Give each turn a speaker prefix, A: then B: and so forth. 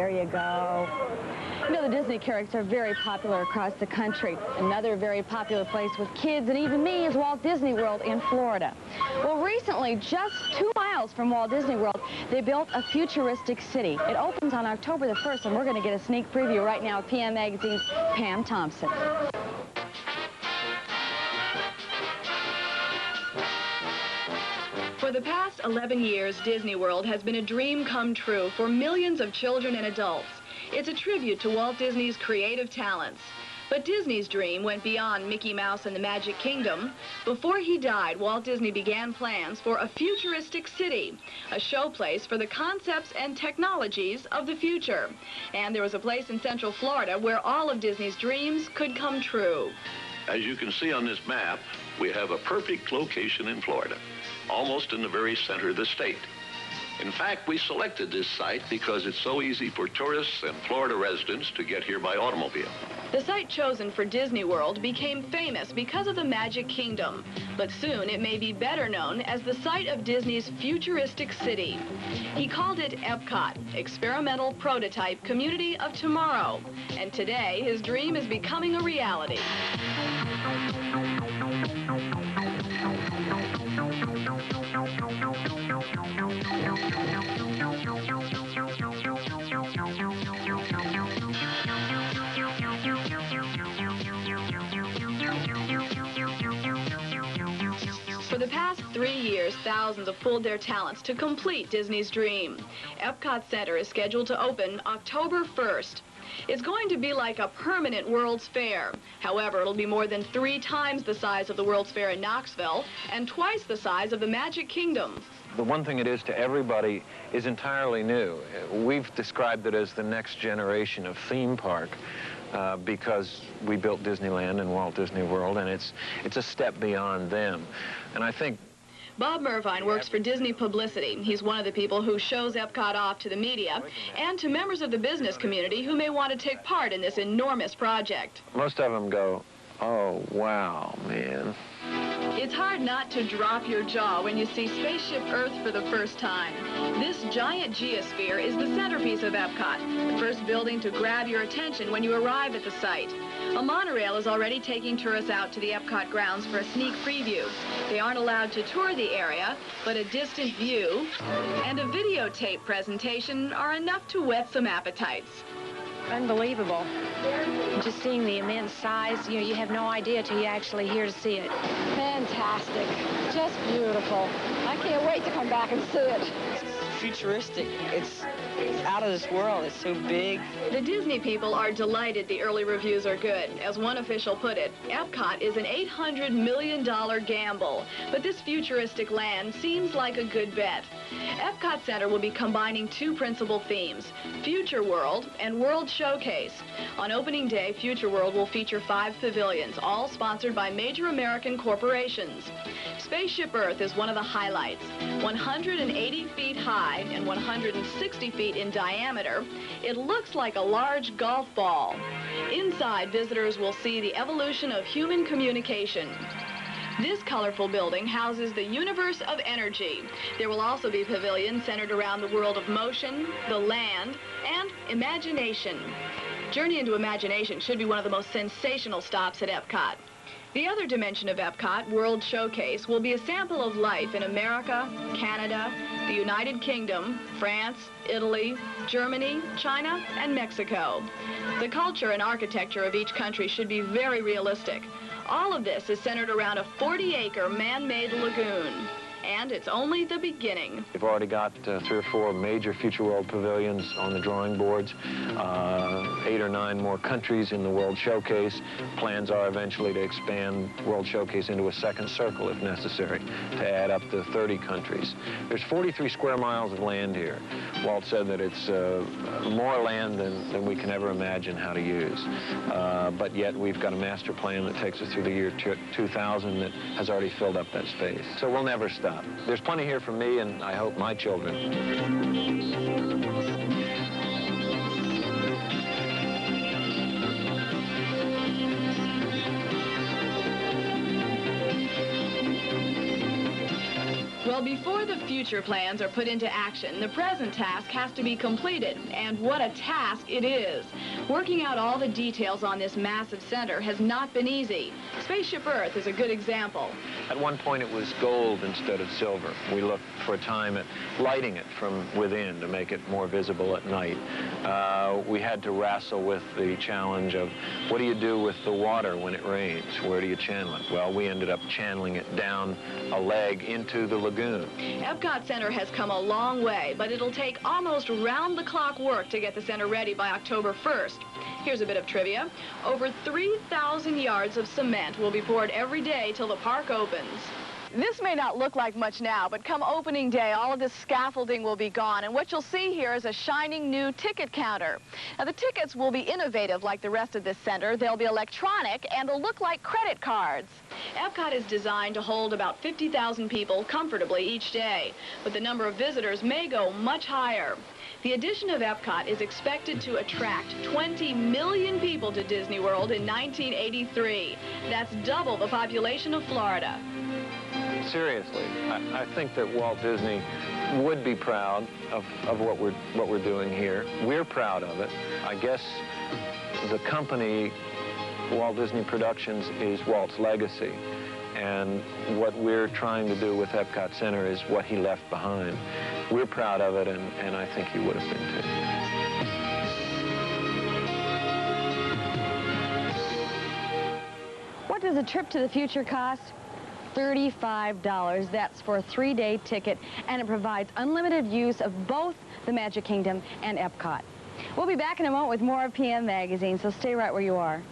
A: There you go. You know, the Disney characters are very popular across the country. Another very popular place with kids and even me is Walt Disney World in Florida. Well, recently, just 2 miles from Walt Disney World, they built a futuristic city. It opens on October the 1st, and we're going to get a sneak preview right now with PM Magazine's Pam Thompson.
B: For the past 11 years, Disney World has been a dream come true for millions of children and adults. It's a tribute to Walt Disney's creative talents. But Disney's dream went beyond Mickey Mouse and the Magic Kingdom. Before he died, Walt Disney began plans for a futuristic city, a showplace for the concepts and technologies of the future. And there was a place in Central Florida where all of Disney's dreams could come true.
C: As you can see on this map, we have a perfect location in Florida, almost in the very center of the state. In fact, we selected this site because it's so easy for tourists and Florida residents to get here by automobile.
B: The site chosen for Disney World became famous because of the Magic Kingdom, but soon it may be better known as the site of Disney's futuristic city. He called it EPCOT, Experimental Prototype Community of Tomorrow, and today his dream is becoming a reality. For the past 3 years, thousands have pulled their talents to complete Disney's dream. EPCOT Center is scheduled to open October 1st. It's going to be like a permanent World's Fair. However, it'll be more than 3 times the size of the World's Fair in Knoxville and twice the size of the Magic Kingdom.
D: The one thing it is to everybody is entirely new. We've described it as the next generation of theme park because we built Disneyland and Walt Disney World, and it's a step beyond them. And I think
B: Bob Mervine works for Disney Publicity. He's one of the people who shows EPCOT off to the media and to members of the business community who may want to take part in this enormous project.
D: Most of them go, oh, wow, man.
B: It's hard not to drop your jaw when you see Spaceship Earth for the first time. This giant geosphere is the centerpiece of EPCOT, the first building to grab your attention when you arrive at the site. A monorail is already taking tourists out to the EPCOT grounds for a sneak preview. They aren't allowed to tour the area, but a distant view and a videotape presentation are enough to whet some appetites.
E: Unbelievable. Just seeing the immense size, you have no idea till you're actually here to see it.
A: Fantastic. Just beautiful. I can't wait to come back and see it.
F: Futuristic. It's out of this world. It's so big.
B: The Disney people are delighted the early reviews are good. As one official put it, EPCOT is an $800 million gamble, but this futuristic land seems like a good bet. EPCOT Center will be combining 2 principal themes, Future World and World Showcase. On opening day, Future World will feature 5 pavilions, all sponsored by major American corporations. Spaceship Earth is one of the highlights. 180 feet high and 160 feet in diameter, it looks like a large golf ball. Inside, visitors will see the evolution of human communication. This colorful building houses the universe of energy. There will also be pavilions centered around the world of motion, the land, and imagination. Journey into Imagination should be one of the most sensational stops at EPCOT. The other dimension of EPCOT, World Showcase, will be a sample of life in America, Canada, the United Kingdom, France, Italy, Germany, China, and Mexico. The culture and architecture of each country should be very realistic. All of this is centered around a 40-acre man-made lagoon. And it's only the beginning.
D: We've already got 3 or 4 major Future World pavilions on the drawing boards, 8 or 9 more countries in the World Showcase. Plans are eventually to expand World Showcase into a second circle if necessary, to add up to 30 countries. There's 43 square miles of land here. Walt said that it's more land than we can ever imagine how to use. But yet we've got a master plan that takes us through the year 2000 that has already filled up that space. So we'll never stop. There's plenty here for me and I hope my children.
B: Well, before the future plans are put into action, the present task has to be completed, and what a task it is. Working out all the details on this massive center has not been easy. Spaceship Earth is a good example.
D: At one point it was gold instead of silver. We looked for a time at lighting it from within to make it more visible at night. We had to wrestle with the challenge of what do you do with the water when it rains? Where do you channel it? Well, we ended up channeling it down a leg into the lagoon.
B: EPCOT Center has come a long way, but it'll take almost round-the-clock work to get the center ready by October 1st. Here's a bit of trivia. Over 3,000 yards of cement will be poured every day till the park opens. This may not look like much now, but come opening day, all of this scaffolding will be gone, and what you'll see here is a shining new ticket counter. Now, the tickets will be innovative like the rest of this center. They'll be electronic and will look like credit cards. EPCOT is designed to hold about 50,000 people comfortably each day, but the number of visitors may go much higher. The addition of EPCOT is expected to attract 20 million people to Disney World in 1983. That's double the population of Florida.
D: Seriously, I think that Walt Disney would be proud of what we're doing here. We're proud of it. I guess the company, Walt Disney Productions, is Walt's legacy. And what we're trying to do with EPCOT Center is what he left behind. We're proud of it, and I think he would have been too.
A: What does a trip to the future cost? $35. That's for a 3-day ticket, and it provides unlimited use of both the Magic Kingdom and EPCOT. We'll be back in a moment with more of PM Magazine, so stay right where you are.